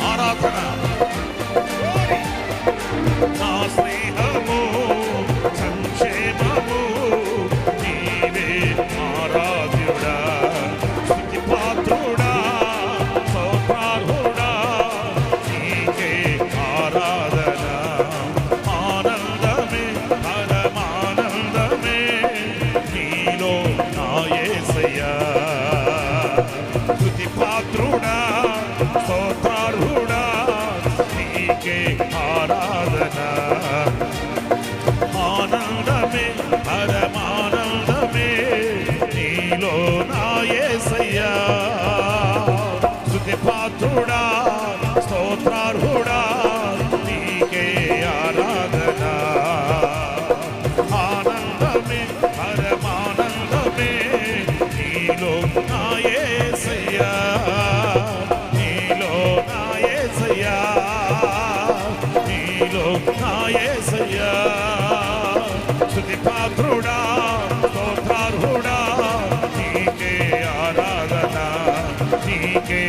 ఆరాధన నా స్నేహము సంక్షేమము నీవే ఆరాధ్యుడా స్తుతి పాత్రుడా స్తోత్రార్హుడా నీకే ఆరాధన ఆనందమే పరమానందమే నీలో నా యేసయ్యా స్తుతి పాత్రుడా స్తోత్రార్హుడా నీకే ఆరాధన ఆనందమే పరమానందమే నీలో నా యేసయ్యా స్తుతి పాత్రుడా స్తోత్రార్హుడా నీకే ఆరాధన ఆనందమే పరమానందమే నీలో నా యేసయ్యా నీలో నా యేసయ్యా నీలో నా యేసయ్యా స్తుతి పాత్రుడా స్తోత్రార్హుడా నీకే ఆరాధన నీకే